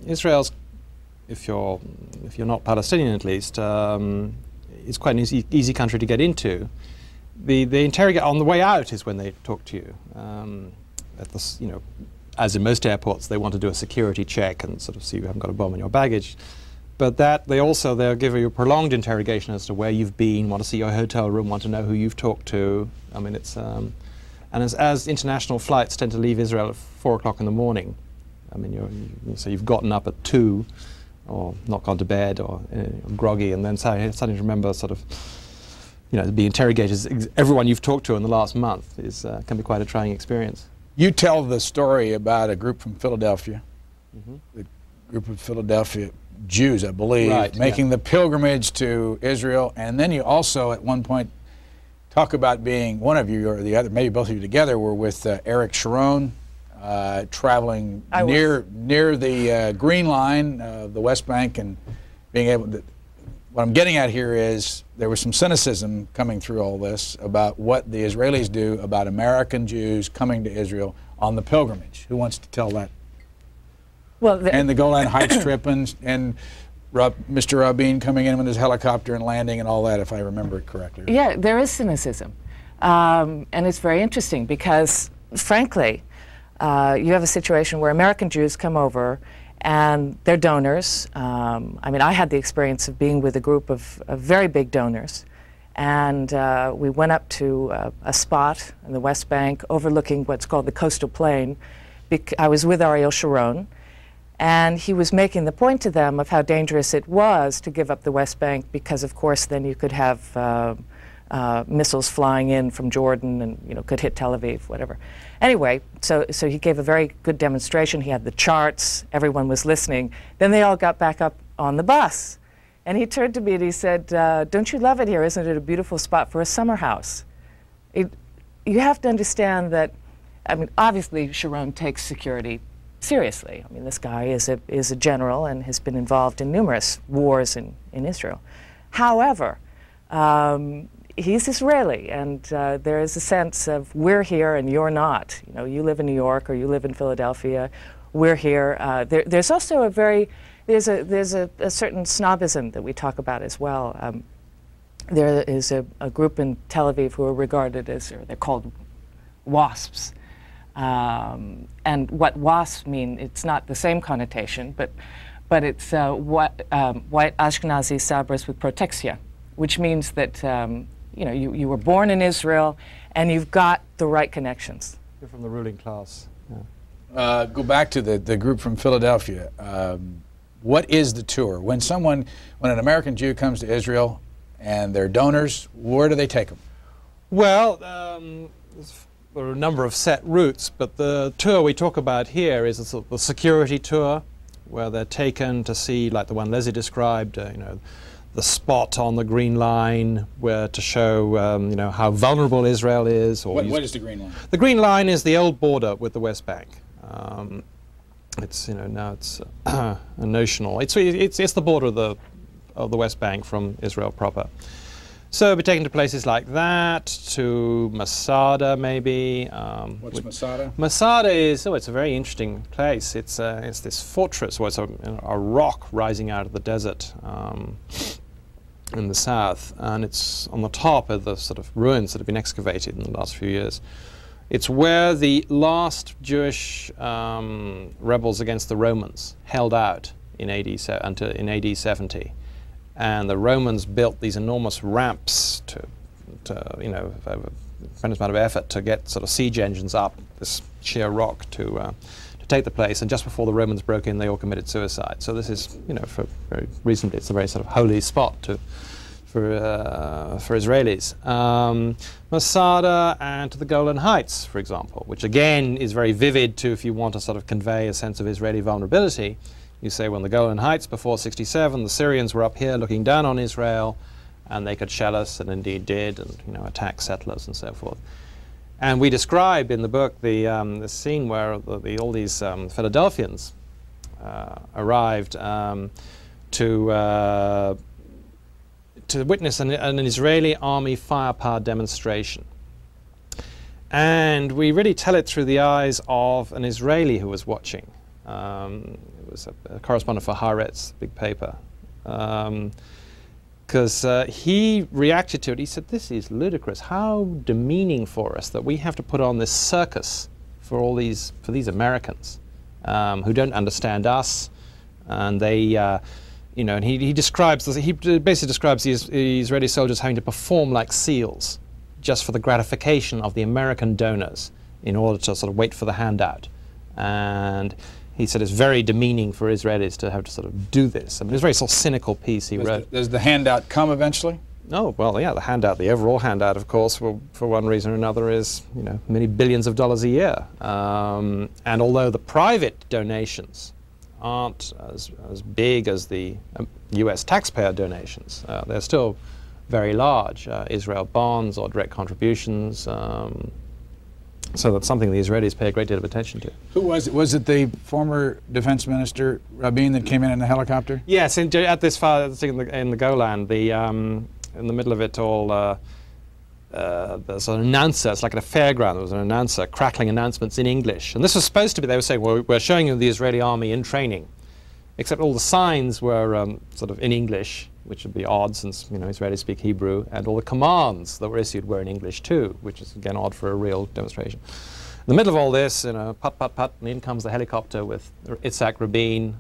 Israel's, if you're not Palestinian at least, it's quite an easy country to get into. The interrogate on the way out is when they talk to you. At the, as in most airports, they want to do a security check and sort of see you haven't got a bomb in your baggage. But they'll give you a prolonged interrogation as to where you've been, want to see your hotel room, want to know who you've talked to. I mean, it's and as international flights tend to leave Israel at 4 o'clock in the morning. I mean, so you've gotten up at 2, or not gone to bed, or groggy, and then suddenly remember sort of, being interrogated. Everyone you've talked to in the last month can be quite a trying experience. You tell the story about a group from Philadelphia, the group of Philadelphia Jews, I believe, making the pilgrimage to Israel, and then you also at one point talk about being, one of you or the other, maybe both of you together, were with Eric Sharon, traveling near the Green Line, the West Bank, and being able to. What I'm getting at here is there was some cynicism coming through all this about what the Israelis do about American Jews coming to Israel on the pilgrimage. Who wants to tell that? Well, and the Golan Heights trip and Mr. Rabin coming in with his helicopter and landing and all that, if I remember it correctly. Yeah, there is cynicism. And it's very interesting because, frankly, you have a situation where American Jews come over and they're donors. I mean, I had the experience of being with a group of very big donors. And we went up to a spot in the West Bank overlooking what's called the coastal plain. I was with Ariel Sharon. And he was making the point to them of how dangerous it was to give up the West Bank because, of course, then you could have missiles flying in from Jordan and, could hit Tel Aviv, whatever. Anyway, so he gave a very good demonstration. He had the charts. Everyone was listening. Then they all got back up on the bus. And he turned to me and he said, don't you love it here? Isn't it a beautiful spot for a summer house? You have to understand that, I mean, obviously Sharon takes security seriously. I mean, this guy is a general and has been involved in numerous wars in Israel. However, he's Israeli, and there is a sense of we're here and you're not. You live in New York or you live in Philadelphia. We're here. There's also there's a certain snobism that we talk about as well. There is a group in Tel Aviv who are regarded as, or they're called WASPs. And what WASPs mean, it's not the same connotation, but it's white Ashkenazi Sabras with protexia, which means that you were born in Israel and you've got the right connections. You're from the ruling class. Yeah. Go back to the group from Philadelphia. What is the tour? When an American Jew comes to Israel and they're donors, where do they take them? Well, there are a number of set routes, but the tour we talk about here is a sort of the security tour, where they're taken to see, like the one Leslie described, the spot on the Green Line, where to show, how vulnerable Israel is. Or what is the Green Line? The Green Line is the old border with the West Bank. It's now it's a notional. It's the border of the West Bank from Israel proper. So we'll be taken to places like that, to Masada maybe. What's Masada? Masada is, it's a very interesting place. It's this fortress, it's a rock rising out of the desert in the south, and it's on the top of the sort of ruins that have been excavated in the last few years. It's where the last Jewish rebels against the Romans held out in AD 70. And the Romans built these enormous ramps to a tremendous amount of effort to get sort of siege engines up this sheer rock to take the place. And just before the Romans broke in, they all committed suicide. So this is, for very reasonably, it's a very sort of holy spot for Israelis. Masada and to the Golan Heights, for example, which again is very vivid to, if you want to sort of convey a sense of Israeli vulnerability. You say, when the Golan Heights before 67, the Syrians were up here looking down on Israel, and they could shell us, and indeed did, and attack settlers and so forth. And we describe in the book the scene where all these Philadelphians arrived to witness an Israeli army firepower demonstration. And we really tell it through the eyes of an Israeli who was watching. It was a correspondent for Haaretz, big paper. Because he reacted to it. He said, "This is ludicrous. How demeaning for us that we have to put on this circus for these Americans who don't understand us." And they, and he describes he basically describes the Israeli soldiers having to perform like seals, just for the gratification of the American donors, in order to sort of wait for the handout. And he said it's very demeaning for Israelis to have to sort of do this. I mean, it's a very sort of cynical piece he wrote. Does the handout come eventually? Oh, well, yeah, the overall handout, of course, for one reason or another is, many billions of dollars a year. And although the private donations aren't as big as the U.S. taxpayer donations, they're still very large. Israel bonds or direct contributions. So that's something the Israelis pay a great deal of attention to. Who was it? Was it the former defense minister, Rabin, that came in a helicopter? Yes, at this far in the Golan, in the middle of it all, there's an announcer. It's like at a fairground. There was an announcer crackling announcements in English. And this was supposed to be, they were saying, well, we're showing you the Israeli army in training. Except all the signs were sort of in English, which would be odd since Israelis speak Hebrew, and all the commands that were issued were in English too, which is again odd for a real demonstration. In the middle of all this, put, put, put, and in comes the helicopter with Itzhak Rabin,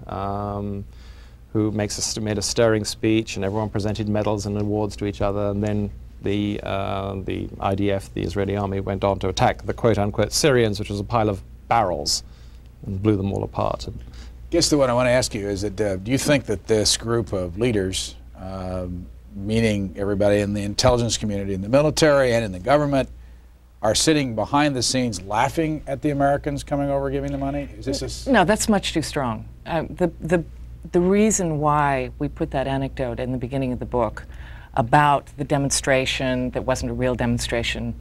who made a stirring speech, and everyone presented medals and awards to each other, and then the IDF, the Israeli army, went on to attack the quote-unquote Syrians, which was a pile of barrels, and blew them all apart. And I guess what I want to ask you is that do you think that this group of leaders, meaning everybody in the intelligence community, in the military, and in the government, are sitting behind the scenes laughing at the Americans coming over giving the money? Is this No, that's much too strong. The reason why we put that anecdote in the beginning of the book about the demonstration that wasn't a real demonstration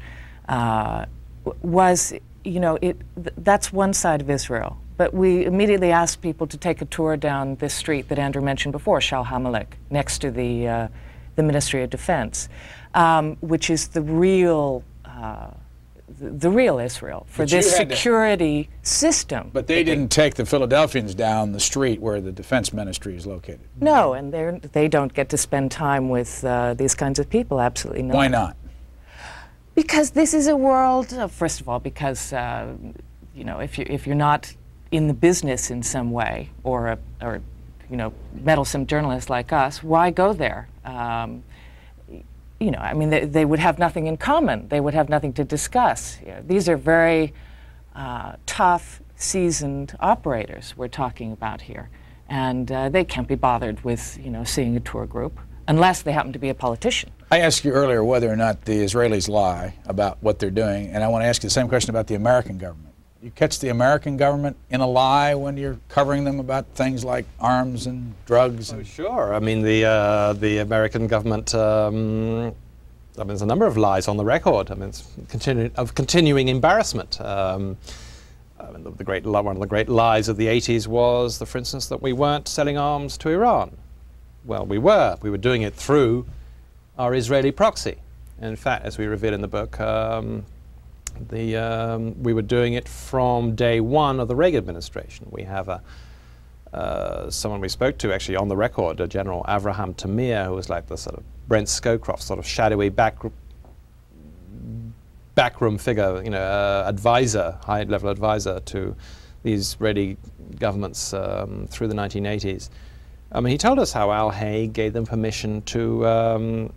was, that's one side of Israel. But we immediately asked people to take a tour down this street that Andrew mentioned before, Shal HaMelech, next to the Ministry of Defense, which is the real Israel for this security system. But they didn't take the Philadelphians down the street where the Defense Ministry is located. No, and they don't get to spend time with these kinds of people, absolutely not. Why not? Because this is a world, first of all, because if you're not in the business in some way, or meddlesome journalists like us, why go there? I mean, they would have nothing in common. They would have nothing to discuss. These are very tough, seasoned operators we're talking about here, and they can't be bothered with seeing a tour group unless they happen to be a politician. I asked you earlier whether or not the Israelis lie about what they're doing, and I want to ask you the same question about the American government. You catch the American government in a lie when you're covering them about things like arms and drugs? Oh, sure. I mean, the American government, there's a number of lies on the record. I mean, it's continuing embarrassment. One of the great lies of the 80s was, for instance, that we weren't selling arms to Iran. Well, we were. We were doing it through our Israeli proxy. And in fact, as we reveal in the book, we were doing it from day one of the Reagan administration. We have someone we spoke to actually on the record, General Avraham Tamir, who was like the sort of Brent Scowcroft sort of shadowy backroom figure, advisor, high-level advisor to the Israeli governments through the 1980s. I mean, he told us how Al Haig gave them permission to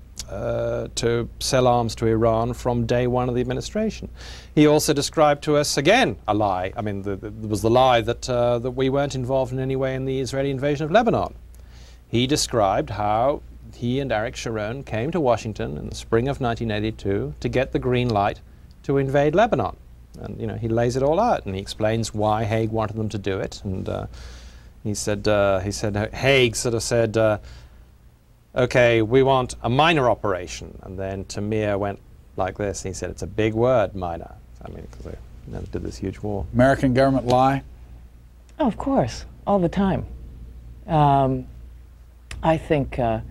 sell arms to Iran from day one of the administration. He also described to us, again, a lie. I mean, there was the lie that we weren't involved in any way in the Israeli invasion of Lebanon. He described how he and Aric Sharon came to Washington in the spring of 1982 to get the green light to invade Lebanon. And, he lays it all out, and he explains why Haig wanted them to do it. And he said Haig sort of said, okay, we want a minor operation. And then Tamir went like this, and he said, it's a big word, minor. I mean, because they never did this huge war. American government lie? Oh, of course, all the time. I think, I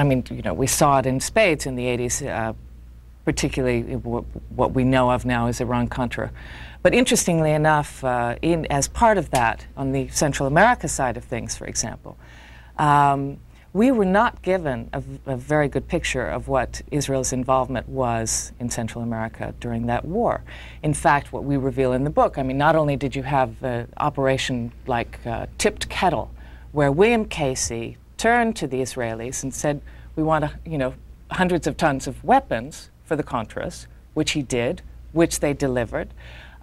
mean, you know, we saw it in spades in the 80s, particularly what we know of now as Iran-Contra. But interestingly enough, as part of that, on the Central America side of things, for example, we were not given a very good picture of what Israel's involvement was in Central America during that war. In fact, what we reveal in the book, I mean, not only did you have an operation like Tipped Kettle, where William Casey turned to the Israelis and said, we want, you know, hundreds of tons of weapons for the Contras, which he did, which they delivered.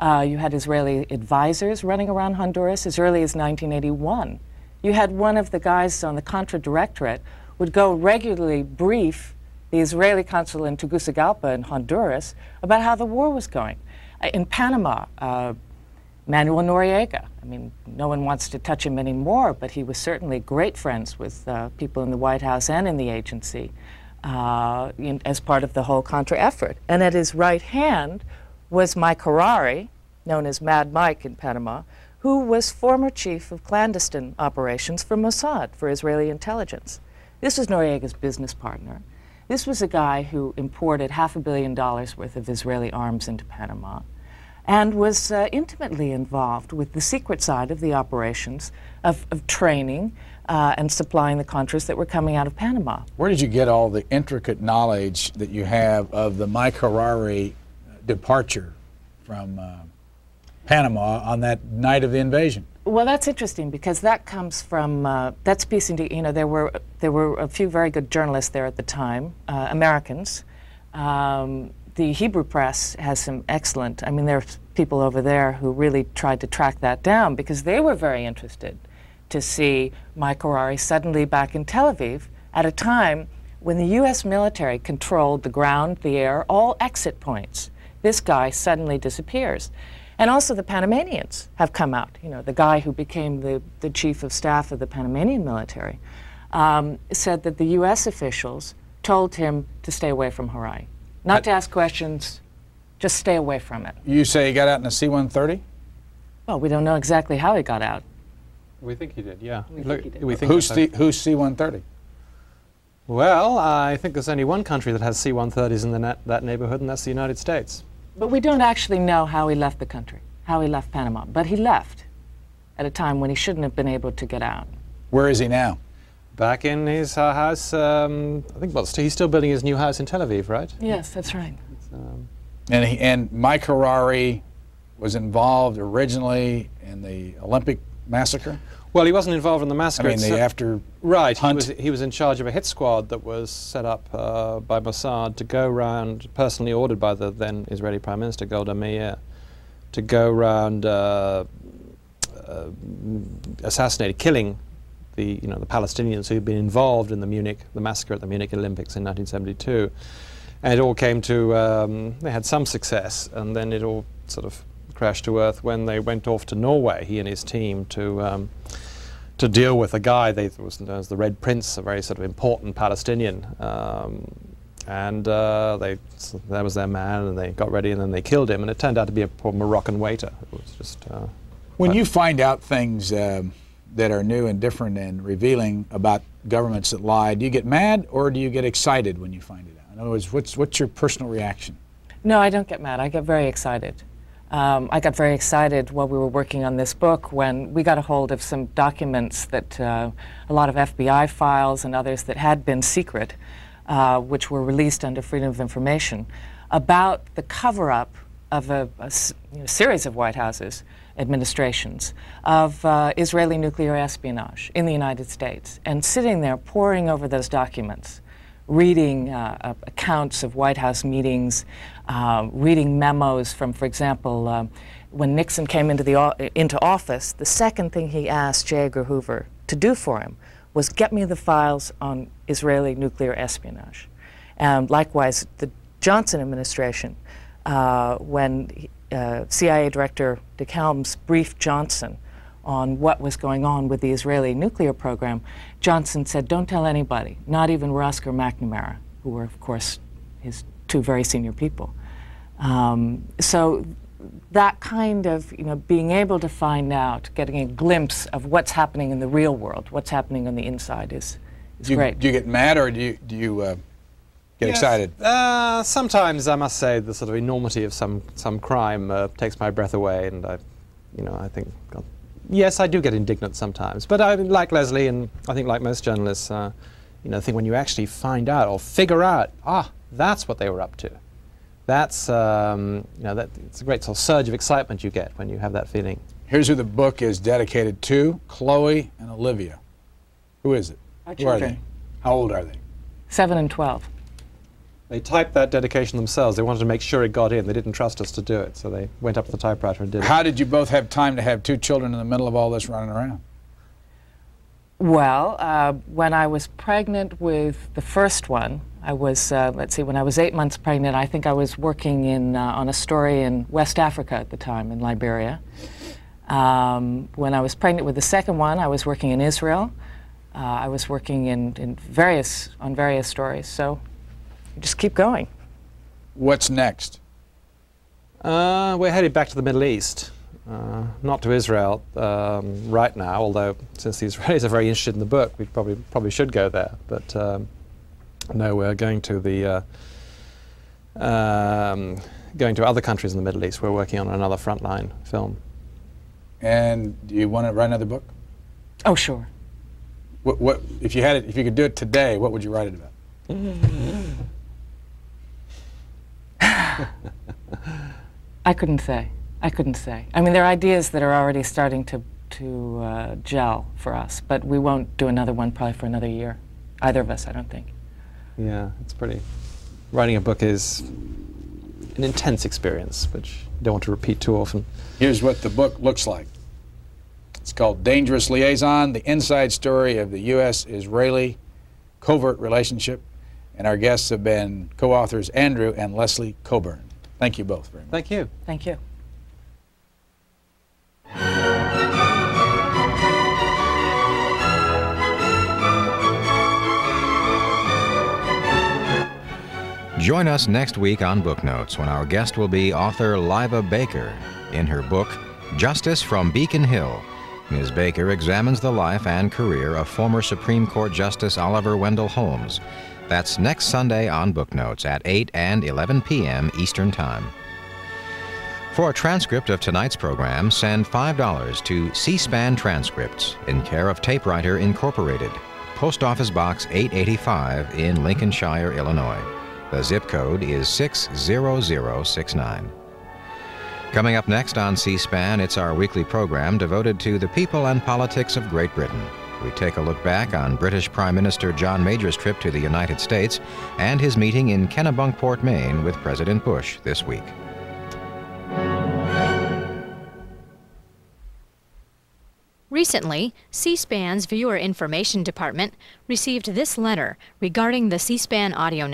You had Israeli advisors running around Honduras as early as 1981. You had one of the guys on the Contra Directorate would go regularly brief the Israeli consul in Tegucigalpa in Honduras about how the war was going. In Panama, Manuel Noriega, I mean, no one wants to touch him anymore, but he was certainly great friends with people in the White House and in the agency as part of the whole Contra effort. And at his right hand was Mike Harari, known as Mad Mike in Panama, who was former chief of clandestine operations for Mossad, for Israeli intelligence. This was Noriega's business partner. This was a guy who imported $500 million worth of Israeli arms into Panama and was intimately involved with the secret side of the operations of training and supplying the Contras that were coming out of Panama. Where did you get all the intricate knowledge that you have of the Mike Harari departure from Panama on that night of the invasion? Well, that's interesting because that comes from, that's piecing to, you know, there were a few very good journalists there at the time, Americans. The Hebrew press has some excellent, I mean, there are people over there who really tried to track that down because they were very interested to see Mike Harari suddenly back in Tel Aviv at a time when the U.S. military controlled the ground, the air, all exit points. This guy suddenly disappears. And also the Panamanians have come out. You know, the guy who became the chief of staff of the Panamanian military said that the U.S. officials told him to stay away from Harari. Not to ask questions, just stay away from it. You say he got out in a C-130? Well, we don't know exactly how he got out. We think he did, yeah. We think he did. Who's C-130? Well, I think there's only one country that has C-130s in that neighborhood, and that's the United States. But we don't actually know how he left the country, how he left Panama. But he left at a time when he shouldn't have been able to get out. Where is he now? Back in his house, I think, well, he's still building his new house in Tel Aviv, right? Yes, that's right. And Mike Harari was involved originally in the Olympic massacre? Well, he wasn't involved in the massacre. I mean, the after Right. hunt. He was in charge of a hit squad that was set up by Mossad to go around, personally ordered by the then Israeli Prime Minister Golda Meir, to go around assassinating, killing the Palestinians who had been involved in the massacre at the Munich Olympics in 1972. And it all came to, they had some success, and then it all sort of crashed to earth when they went off to Norway, he and his team, to deal with a guy that was known as the Red Prince, a very sort of important Palestinian. That was their man, and they got ready, and then they killed him, and it turned out to be a poor Moroccan waiter. It was just... when you find out things that are new and different and revealing about governments that lie, do you get mad or do you get excited when you find it out? In other words, what's your personal reaction? No, I don't get mad. I get very excited. I got very excited while we were working on this book when we got a hold of some documents that a lot of FBI files and others that had been secret, which were released under Freedom of Information, about the cover-up of a series of White Houses administrations of Israeli nuclear espionage in the United States. And sitting there poring over those documents, reading accounts of White House meetings, reading memos from, for example, when Nixon came into office, the second thing he asked J. Edgar Hoover to do for him was get me the files on Israeli nuclear espionage. And likewise, the Johnson administration, when CIA Director Dick Helms briefed Johnson on what was going on with the Israeli nuclear program, Johnson said, don't tell anybody, not even Rusk or McNamara, who were, of course, his two very senior people. So that kind of, being able to find out, getting a glimpse of what's happening in the real world, what's happening on the inside is great. Do you get mad, or do you get excited? Sometimes, I must say, the sort of enormity of some crime takes my breath away, and I think, yes, I do get indignant sometimes. But I, like Leslie, and I think like most journalists, I think when you actually find out or figure out, that's what they were up to. That's, it's a great sort of surge of excitement you get when you have that feeling. Here's who the book is dedicated to: Chloe and Olivia. Who is it? Our Who are children. they? How old are they? 7 and 12. They typed that dedication themselves. They wanted to make sure it got in. They didn't trust us to do it, so they went up to the typewriter and did it. How did you both have time to have 2 children in the middle of all this running around? Well, when I was pregnant with the first one, I was, when I was 8 months pregnant, I think I was working on a story in West Africa at the time, in Liberia. When I was pregnant with the second one, I was working in Israel. I was working on various stories, so you just keep going. What's next? We're headed back to the Middle East. Not to Israel right now, although since the Israelis are very interested in the book, we probably should go there. But no, we're going to other countries in the Middle East. We're working on another frontline film. And do you want to write another book? Oh, sure. What if you could do it today? What would you write it about? I couldn't say. I mean, there are ideas that are already starting to gel for us, but we won't do another one probably for another year. Either of us, I don't think. Yeah, it's pretty. Writing a book is an intense experience, which you don't want to repeat too often. Here's what the book looks like. It's called Dangerous Liaison, the inside story of the U.S. Israeli covert relationship. And our guests have been co-authors Andrew and Leslie Cockburn. Thank you both very much. Thank you. Thank you. Join us next week on Book Notes when our guest will be author Liva Baker. In her book, Justice from Beacon Hill, Ms. Baker examines the life and career of former Supreme Court Justice Oliver Wendell Holmes. That's next Sunday on Book Notes at 8 and 11 p.m. Eastern Time. For a transcript of tonight's program, send $5 to C-SPAN Transcripts in care of Tapewriter Incorporated, Post Office Box 885 in Lincolnshire, Illinois. The zip code is 60069. Coming up next on C-SPAN, it's our weekly program devoted to the people and politics of Great Britain. We take a look back on British Prime Minister John Major's trip to the United States and his meeting in Kennebunkport, Maine with President Bush this week. Recently, C-SPAN's Viewer Information Department received this letter regarding the C-SPAN audio network.